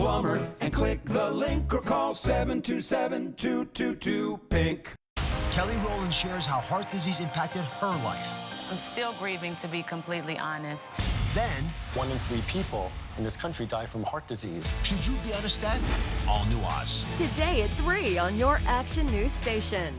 plumber and click the link or call 727-222-PINK. Kelly Rowland shares how heart disease impacted her life. I'm still grieving, to be completely honest. Then, 1 in 3 people in this country die from heart disease. should you be on a stat? All new Oz. Today at 3 on your Action News station.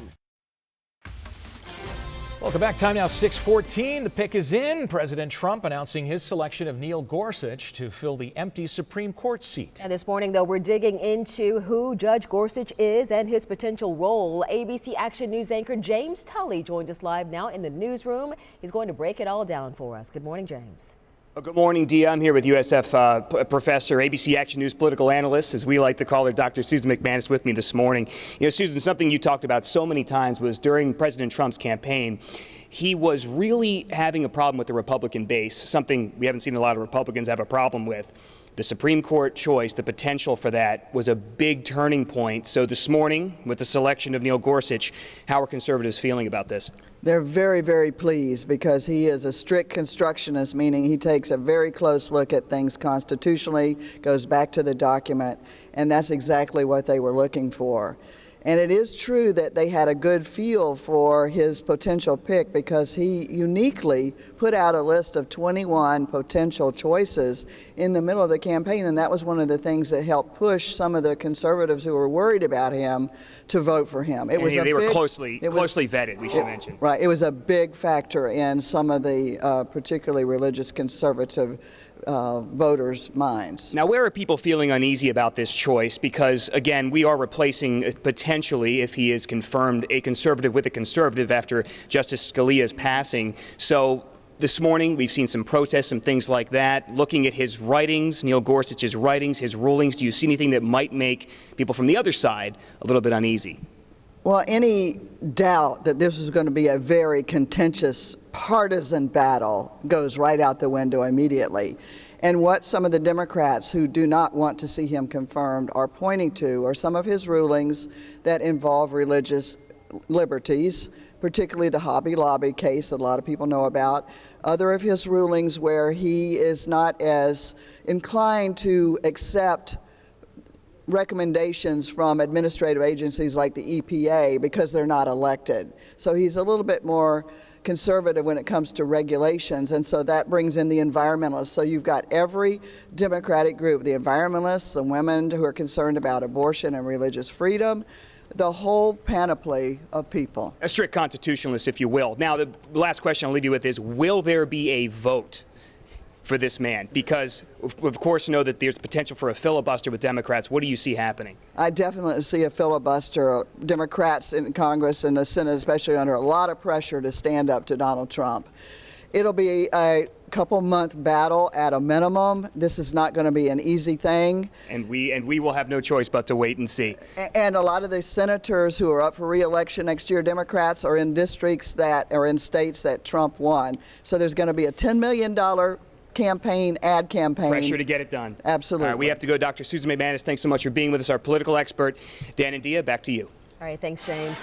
Welcome back. Time now 6:14. The pick is in. President Trump announcing his selection of Neil Gorsuch to fill the empty Supreme Court seat. And this morning, though, we're digging into who Judge Gorsuch is and his potential role. ABC Action News anchor James Tully joins us live now in the newsroom. He's going to break it all down for us. Good morning, James. Well, good morning, Dia. I'm here with USF professor, ABC Action News political analyst, as we like to call her, Dr. Susan MacManus, with me this morning. You know, Susan, something you talked about so many times was during President Trump's campaign, he was really having a problem with the Republican base, something we haven't seen a lot of Republicans have a problem with. The Supreme Court choice, the potential for that, was a big turning point. So this morning, with the selection of Neil Gorsuch, how are conservatives feeling about this? They're very, very pleased because he is a strict constructionist, meaning he takes a very close look at things constitutionally, goes back to the document, and that's exactly what they were looking for. And it is true that they had a good feel for his potential pick because he uniquely put out a list of 21 potential choices in the middle of the campaign, and that was one of the things that helped push some of the conservatives who were worried about him to vote for him. They were closely vetted, we should mention. Right. It was a big factor in some of the particularly religious conservative voters' minds. Now, where are people feeling uneasy about this choice? Because, again, we are replacing potentially, if he is confirmed, a conservative with a conservative after Justice Scalia's passing. So this morning, we've seen some protests, some things like that. Looking at his writings, Neil Gorsuch's writings, his rulings, do you see anything that might make people from the other side a little bit uneasy? Well, any doubt that this is going to be a very contentious partisan battle goes right out the window immediately. And what some of the Democrats who do not want to see him confirmed are pointing to are some of his rulings that involve religious liberties, particularly the Hobby Lobby case that a lot of people know about. Other of his rulings where he is not as inclined to accept recommendations from administrative agencies like the EPA because they're not elected. So he's a little bit more conservative when it comes to regulations, and so that brings in the environmentalists. So you've got every Democratic group, the environmentalists, the women who are concerned about abortion and religious freedom, the whole panoply of people. A strict constitutionalist, if you will. Now, the last question I'll leave you with is, will there be a vote for this man? Because we of course know that there's potential for a filibuster with Democrats. What do you see happening? I definitely see a filibuster. Democrats in Congress and the Senate especially under a lot of pressure to stand up to Donald Trump. It'll be a couple-month battle at a minimum. This is not going to be an easy thing. And we will have no choice but to wait and see. And a lot of the senators who are up for re-election next year, Democrats, are in districts that are in states that Trump won. So there's going to be a $10 million ad campaign. Pressure to get it done. Absolutely. All right, we have to go. Dr. Susan MacManus, thanks so much for being with us, our political expert. Dan and Dia, back to you. All right, thanks, James.